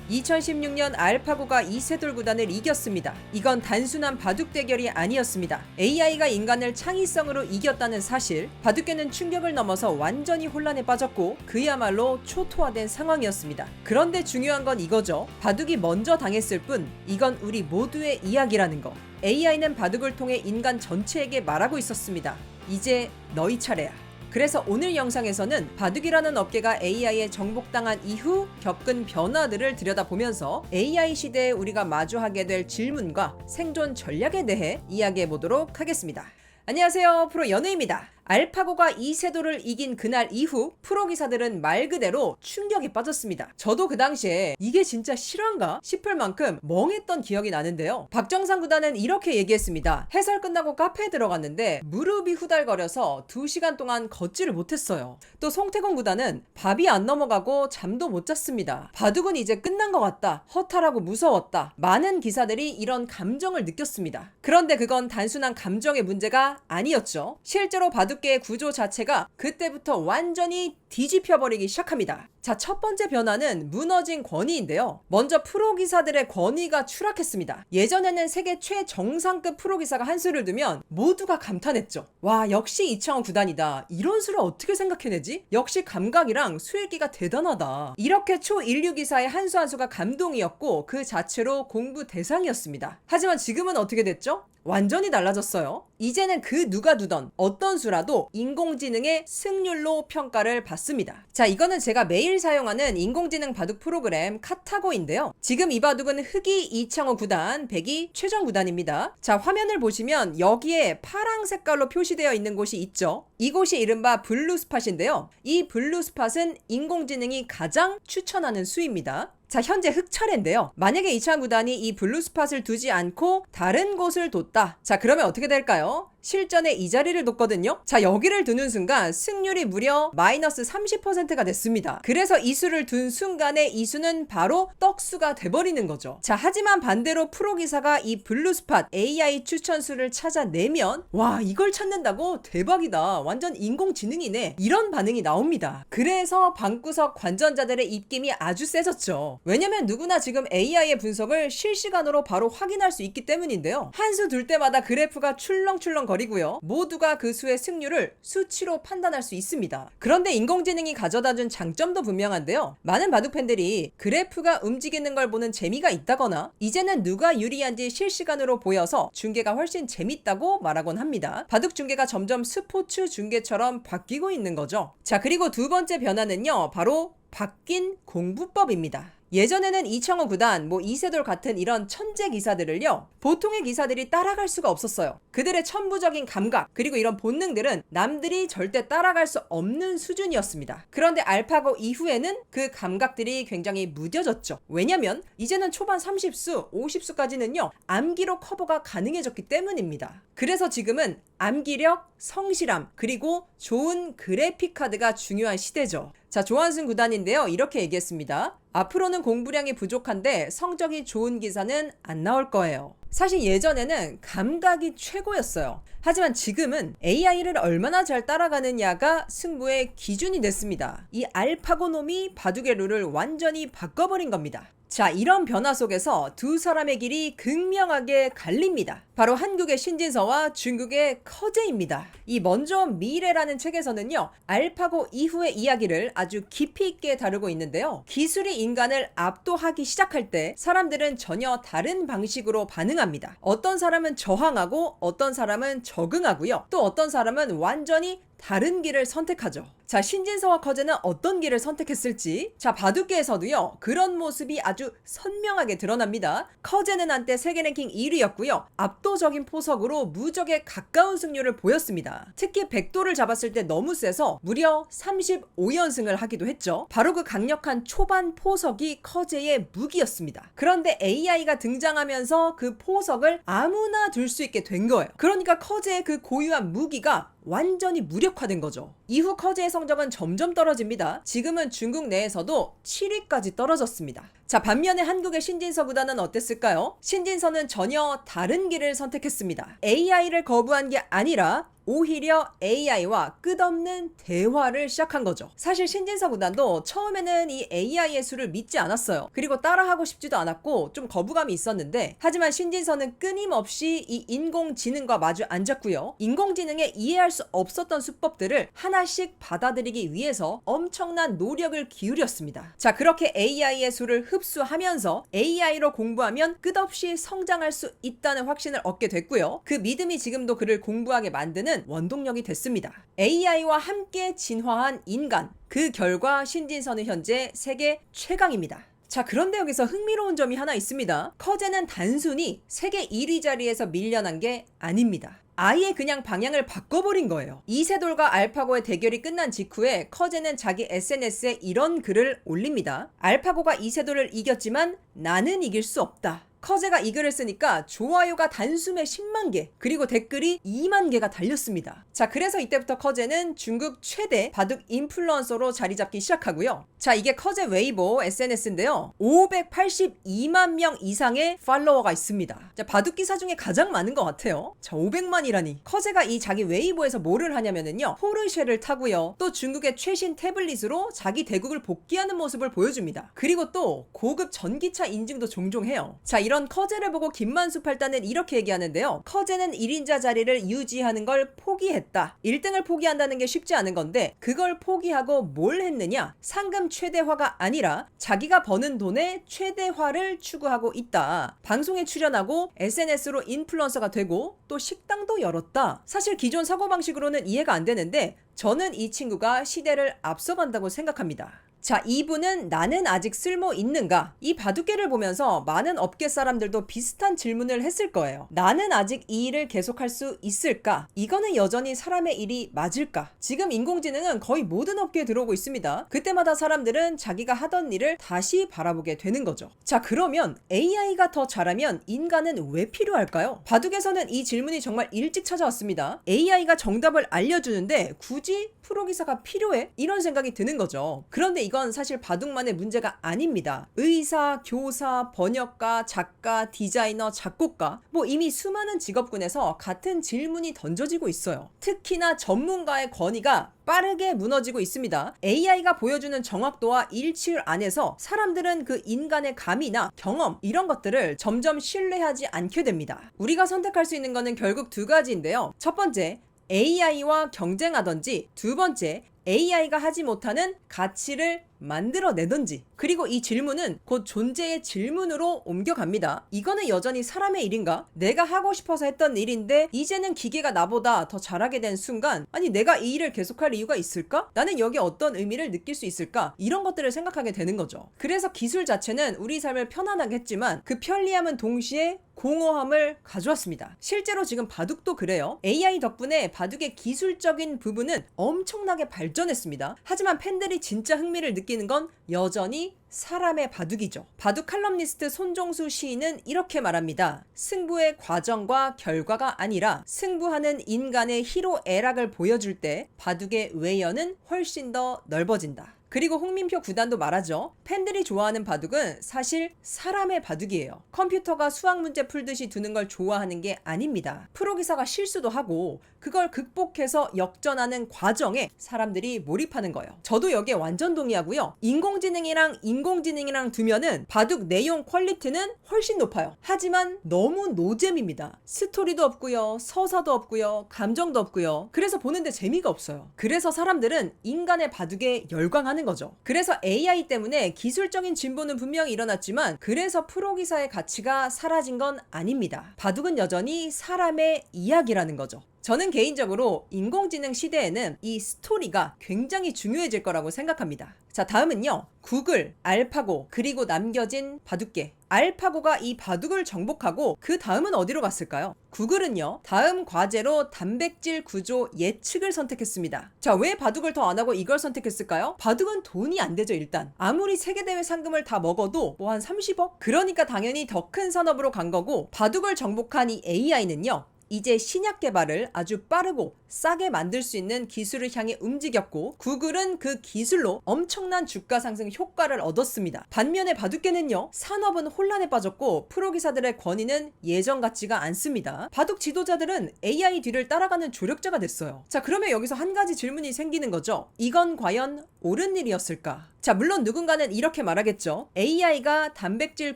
2016년 알파고가 이세돌 구단을 이겼습니다. 이건 단순한 바둑 대결이 아니었습니다. AI가 인간을 창의성으로 이겼다는 사실, 바둑계는 충격을 넘어서 완전히 혼란에 빠졌고 그야말로 초토화된 상황이었습니다. 그런데 중요한 건 이거죠. 바둑이 먼저 당했을 뿐 이건 우리 모두의 이야기라는 거. AI는 바둑을 통해 인간 전체에게 말하고 있었습니다. 이제 너희 차례야. 그래서 오늘 영상에서는 바둑이라는 업계가 AI에 정복당한 이후 겪은 변화들을 들여다보면서 AI 시대에 우리가 마주하게 될 질문과 생존 전략에 대해 이야기해 보도록 하겠습니다. 안녕하세요, 프로 연우입니다. 알파고가 이세돌을 이긴 그날 이후 프로 기사들은 말 그대로 충격에 빠졌습니다. 저도 그 당시에 이게 진짜 실화인가 싶을 만큼 멍했던 기억이 나는데요. 박정상 구단은 이렇게 얘기했습니다. 해설 끝나고 카페에 들어갔는데 무릎이 후달거려서 2시간 동안 걷지를 못했어요. 또 송태곤 구단은 밥이 안 넘어가고 잠도 못 잤습니다. 바둑은 이제 끝난 것 같다. 허탈하고 무서웠다. 많은 기사들이 이런 감정을 느꼈습니다. 그런데 그건 단순한 감정의 문제가 아니었죠. 실제로 바둑계의 구조 자체가 그때부터 완전히 뒤집혀버리기 시작합니다. 자, 첫 번째 변화는 무너진 권위인데요. 먼저 프로기사들의 권위가 추락했습니다. 예전에는 세계 최정상급 프로기사가 한 수를 두면 모두가 감탄했죠. 와, 역시 이창호 구단이다. 이런 수를 어떻게 생각해내지? 역시 감각이랑 수일기가 대단하다. 이렇게 초인류 기사의 한 수 한 수가 감동이었고 그 자체로 공부 대상이었습니다. 하지만 지금은 어떻게 됐죠? 완전히 달라졌어요. 이제는 그 누가 두던 어떤 수라도 인공지능의 승률로 평가를 받습니다. 자, 이거는 제가 매일 사용하는 인공지능 바둑 프로그램 카타고인데요. 지금 이 바둑은 흑이 이창호 구단, 백이 최정 구단입니다. 자, 화면을 보시면 여기에 파랑 색깔로 표시되어 있는 곳이 있죠. 이곳이 이른바 블루스팟인데요. 이 블루스팟은 인공지능이 가장 추천하는 수입니다. 자, 현재 흑 차례인데요. 만약에 이창호 구단이 이 블루스팟을 두지 않고 다른 곳을 뒀다. 자, 그러면 어떻게 될까요? 실전에 이 자리를 뒀거든요. 자, 여기를 두는 순간 승률이 무려 마이너스 30%가 됐습니다. 그래서 이 수를 둔 순간에 이 수는 바로 떡수가 돼버리는 거죠. 자, 하지만 반대로 프로기사가 이 블루스팟 AI 추천수를 찾아내면 와, 이걸 찾는다고? 대박이다. 완전 인공지능이네. 이런 반응이 나옵니다. 그래서 방구석 관전자들의 입김이 아주 세졌죠. 왜냐면 누구나 지금 AI의 분석을 실시간으로 바로 확인할 수 있기 때문인데요. 한 수 둘 때마다 그래프가 출렁출렁 거리고요. 모두가 그 수의 승률을 수치로 판단할 수 있습니다. 그런데 인공지능이 가져다준 장점도 분명한데요. 많은 바둑 팬들이 그래프가 움직이는 걸 보는 재미가 있다거나 이제는 누가 유리한지 실시간으로 보여서 중계가 훨씬 재밌다고 말하곤 합니다. 바둑 중계가 점점 스포츠 중계처럼 바뀌고 있는 거죠. 자, 그리고 두 번째 변화는요. 바로 바뀐 공부법입니다. 예전에는 이창호 구단, 이세돌 같은 이런 천재 기사들을요, 보통의 기사들이 따라갈 수가 없었어요. 그들의 천부적인 감각, 그리고 이런 본능들은 남들이 절대 따라갈 수 없는 수준이었습니다. 그런데 알파고 이후에는 그 감각들이 굉장히 무뎌졌죠. 왜냐면 이제는 초반 30수, 50수까지는요, 암기로 커버가 가능해졌기 때문입니다. 그래서 지금은 암기력, 성실함, 그리고 좋은 그래픽 카드가 중요한 시대죠. 자, 조한순 구단인데요. 이렇게 얘기했습니다. 앞으로는 공부량이 부족한데 성적이 좋은 기사는 안 나올 거예요. 사실 예전에는 감각이 최고였어요. 하지만 지금은 AI를 얼마나 잘 따라가느냐가 승부의 기준이 됐습니다. 이 알파고 놈이 바둑의 룰을 완전히 바꿔버린 겁니다. 자, 이런 변화 속에서 두 사람의 길이 극명하게 갈립니다. 바로 한국의 신진서와 중국의 커제입니다. 이 먼저 미래라는 책에서는요, 알파고 이후의 이야기를 아주 깊이 있게 다루고 있는데요. 기술이 인간을 압도하기 시작할 때 사람들은 전혀 다른 방식으로 반응합니다. 어떤 사람은 저항하고 어떤 사람은 적응하고요. 또 어떤 사람은 완전히 다른 길을 선택하죠. 자, 신진서와 커제는 어떤 길을 선택했을지, 자, 바둑계에서도요, 그런 모습이 아주 선명하게 드러납니다. 커제는 한때 세계 랭킹 1위였고요. 압도적인 포석으로 무적에 가까운 승률을 보였습니다. 특히 백도를 잡았을 때 너무 세서 무려 35연승을 하기도 했죠. 바로 그 강력한 초반 포석이 커제의 무기였습니다. 그런데 AI가 등장하면서 그 포석을 아무나 둘 수 있게 된 거예요. 그러니까 커제의 그 고유한 무기가 완전히 무력화된 거죠. 이후 커제의 성적은 점점 떨어집니다. 지금은 중국 내에서도 7위까지 떨어졌습니다. 자, 반면에 한국의 신진서 구단은 어땠을까요? 신진서는 전혀 다른 길을 선택했습니다. AI를 거부한 게 아니라 오히려 AI와 끝없는 대화를 시작한 거죠. 사실 신진서 구단도 처음에는 이 AI의 수를 믿지 않았어요. 그리고 따라하고 싶지도 않았고 좀 거부감이 있었는데, 하지만 신진서는 끊임없이 이 인공지능과 마주 앉았고요. 인공지능에 이해할 수 없었던 수법들을 하나씩 받아들이기 위해서 엄청난 노력을 기울였습니다. 자, 그렇게 AI의 수를 흡수하면서 AI로 공부하면 끝없이 성장할 수 있다는 확신을 얻게 됐고요. 그 믿음이 지금도 그를 공부하게 만드는 원동력이 됐습니다. AI와 함께 진화한 인간, 그 결과 신진서는 현재 세계 최강입니다. 자, 그런데 여기서 흥미로운 점이 하나 있습니다. 커제는 단순히 세계 1위 자리에서 밀려난 게 아닙니다. 아예 그냥 방향을 바꿔버린 거예요. 이세돌과 알파고의 대결이 끝난 직후에 커제는 자기 SNS에 이런 글을 올립니다. 알파고가 이세돌을 이겼지만 나는 이길 수 없다. 커제가 이 글을 쓰니까 좋아요가 단숨에 10만 개, 그리고 댓글이 2만 개가 달렸습니다. 자, 그래서 이때부터 커제는 중국 최대 바둑 인플루언서로 자리 잡기 시작하고요. 자, 이게 커제 웨이보 SNS인데요. 582만 명 이상의 팔로워가 있습니다. 자, 바둑 기사 중에 가장 많은 것 같아요. 자, 500만이라니. 커제가 이 자기 웨이보에서 뭐를 하냐면은요, 포르쉐를 타고요. 또 중국의 최신 태블릿으로 자기 대국을 복귀하는 모습을 보여줍니다. 그리고 또 고급 전기차 인증도 종종 해요. 자, 이런 커제를 보고 김만수 팔단은 이렇게 얘기하는데요. 커제는 1인자 자리를 유지하는 걸 포기했다. 1등을 포기한다는 게 쉽지 않은 건데 그걸 포기하고 뭘 했느냐? 상금 최대화가 아니라 자기가 버는 돈의 최대화를 추구하고 있다. 방송에 출연하고 SNS로 인플루언서가 되고 또 식당도 열었다. 사실 기존 사고방식으로는 이해가 안 되는데 저는 이 친구가 시대를 앞서간다고 생각합니다. 자, 이분은 나는 아직 쓸모 있는가? 이 바둑계를 보면서 많은 업계 사람들도 비슷한 질문을 했을 거예요. 나는 아직 이 일을 계속할 수 있을까? 이거는 여전히 사람의 일이 맞을까? 지금 인공지능은 거의 모든 업계에 들어오고 있습니다. 그때마다 사람들은 자기가 하던 일을 다시 바라보게 되는 거죠. 자, 그러면 AI가 더 잘하면 인간은 왜 필요할까요? 바둑에서는 이 질문이 정말 일찍 찾아왔습니다. AI가 정답을 알려주는데 굳이 프로기사가 필요해? 이런 생각이 드는 거죠. 그런데 이건 사실 바둑만의 문제가 아닙니다. 의사, 교사, 번역가, 작가, 디자이너, 작곡가, 뭐 이미 수많은 직업군에서 같은 질문이 던져지고 있어요. 특히나 전문가의 권위가 빠르게 무너지고 있습니다. AI가 보여주는 정확도와 일치율 안에서 사람들은 그 인간의 감이나 경험 이런 것들을 점점 신뢰하지 않게 됩니다. 우리가 선택할 수 있는 거는 결국 두 가지인데요. 첫 번째, AI와 경쟁하던지, 두 번째, AI가 하지 못하는 가치를 만들어내던지. 그리고 이 질문은 곧 존재의 질문으로 옮겨갑니다. 이거는 여전히 사람의 일인가? 내가 하고 싶어서 했던 일인데 이제는 기계가 나보다 더 잘하게 된 순간, 아니 내가 이 일을 계속할 이유가 있을까? 나는 여기에 어떤 의미를 느낄 수 있을까? 이런 것들을 생각하게 되는 거죠. 그래서 기술 자체는 우리 삶을 편안하게 했지만 그 편리함은 동시에 공허함을 가져왔습니다. 실제로 지금 바둑도 그래요. AI 덕분에 바둑의 기술적인 부분은 엄청나게 발전했습니다. 하지만 팬들이 진짜 흥미를 느끼는 건 여전히 사람의 바둑이죠. 바둑 칼럼니스트 손종수 시인은 이렇게 말합니다. 승부의 과정과 결과가 아니라 승부하는 인간의 희로애락을 보여줄 때 바둑의 외연은 훨씬 더 넓어진다. 그리고 홍민표 구단도 말하죠. 팬들이 좋아하는 바둑은 사실 사람의 바둑이에요. 컴퓨터가 수학 문제 풀듯이 두는 걸 좋아하는 게 아닙니다. 프로기사가 실수도 하고 그걸 극복해서 역전하는 과정에 사람들이 몰입하는 거예요. 저도 여기에 완전 동의하고요. 인공지능이랑 두면은 바둑 내용 퀄리티는 훨씬 높아요. 하지만 너무 노잼입니다. 스토리도 없고요. 서사도 없고요. 감정도 없고요. 그래서 보는데 재미가 없어요. 그래서 사람들은 인간의 바둑에 열광하는 거죠. 그래서 AI 때문에 기술적인 진보는 분명히 일어났지만 그래서 프로기사의 가치가 사라진 건 아닙니다. 바둑은 여전히 사람의 이야기라는 거죠. 저는 개인적으로 인공지능 시대에는 이 스토리가 굉장히 중요해질 거라고 생각합니다. 자, 다음은요. 구글, 알파고, 그리고 남겨진 바둑계. 알파고가 이 바둑을 정복하고 그 다음은 어디로 갔을까요? 구글은요. 다음 과제로 단백질 구조 예측을 선택했습니다. 자, 왜 바둑을 더 안 하고 이걸 선택했을까요? 바둑은 돈이 안 되죠, 일단. 아무리 세계대회 상금을 다 먹어도 뭐 한 30억? 그러니까 당연히 더 큰 산업으로 간 거고, 바둑을 정복한 이 AI는요. 이제 신약 개발을 아주 빠르고 싸게 만들 수 있는 기술을 향해 움직였고 구글은 그 기술로 엄청난 주가 상승 효과를 얻었습니다. 반면에 바둑계는요, 산업은 혼란에 빠졌고 프로기사들의 권위는 예전 같지가 않습니다. 바둑 지도자들은 AI 뒤를 따라가는 조력자가 됐어요. 자, 그러면 여기서 한 가지 질문이 생기는 거죠. 이건 과연 옳은 일이었을까? 자, 물론 누군가는 이렇게 말하겠죠. AI가 단백질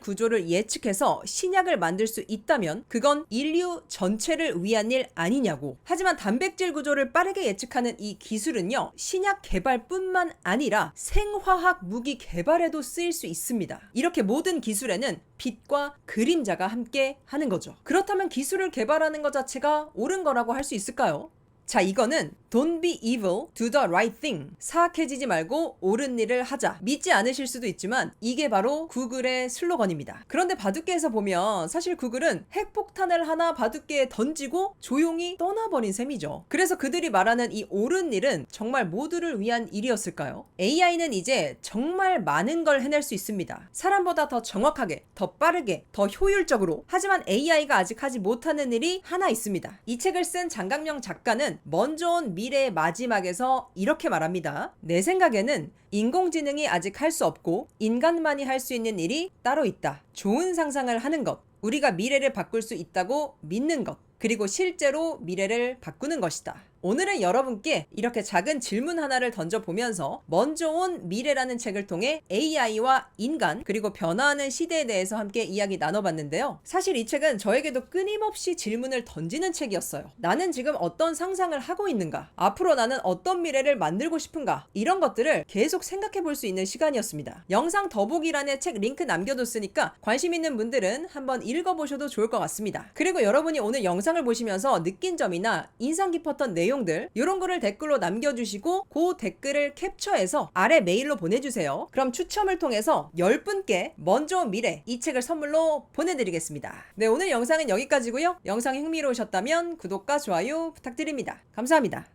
구조를 예측해서 신약을 만들 수 있다면 그건 인류 전체를 위한 일 아니냐고. 하지만 단백질 구조를 빠르게 예측하는 이 기술은요, 신약 개발뿐만 아니라 생화학 무기 개발에도 쓰일 수 있습니다. 이렇게 모든 기술에는 빛과 그림자가 함께 하는 거죠. 그렇다면 기술을 개발하는 것 자체가 옳은 거라고 할 수 있을까요? 자, 이거는 Don't be evil, do the right thing. 사악해지지 말고 옳은 일을 하자. 믿지 않으실 수도 있지만 이게 바로 구글의 슬로건입니다. 그런데 바둑계에서 보면 사실 구글은 핵폭탄을 하나 바둑계에 던지고 조용히 떠나버린 셈이죠. 그래서 그들이 말하는 이 옳은 일은 정말 모두를 위한 일이었을까요? AI는 이제 정말 많은 걸 해낼 수 있습니다. 사람보다 더 정확하게, 더 빠르게, 더 효율적으로. 하지만 AI가 아직 하지 못하는 일이 하나 있습니다. 이 책을 쓴 장강명 작가는 먼저 온 미래의 마지막에서 이렇게 말합니다. 내 생각에는 인공지능이 아직 할 수 없고 인간만이 할 수 있는 일이 따로 있다. 좋은 상상을 하는 것, 우리가 미래를 바꿀 수 있다고 믿는 것, 그리고 실제로 미래를 바꾸는 것이다. 오늘은 여러분께 이렇게 작은 질문 하나를 던져보면서 먼저 온 미래라는 책을 통해 AI와 인간 그리고 변화하는 시대에 대해서 함께 이야기 나눠봤는데요. 사실 이 책은 저에게도 끊임없이 질문을 던지는 책이었어요. 나는 지금 어떤 상상을 하고 있는가? 앞으로 나는 어떤 미래를 만들고 싶은가? 이런 것들을 계속 생각해 볼 수 있는 시간이었습니다. 영상 더보기란에 책 링크 남겨뒀으니까 관심 있는 분들은 한번 읽어보셔도 좋을 것 같습니다. 그리고 여러분이 오늘 영상을 보시면서 느낀 점이나 인상 깊었던 내용들 이런 거를 댓글로 남겨주시고 그 댓글을 캡처해서 아래 메일로 보내주세요. 그럼 추첨을 통해서 10분께 먼저 온 미래 이 책을 선물로 보내드리겠습니다. 네, 오늘 영상은 여기까지고요. 영상이 흥미로우셨다면 구독과 좋아요 부탁드립니다. 감사합니다.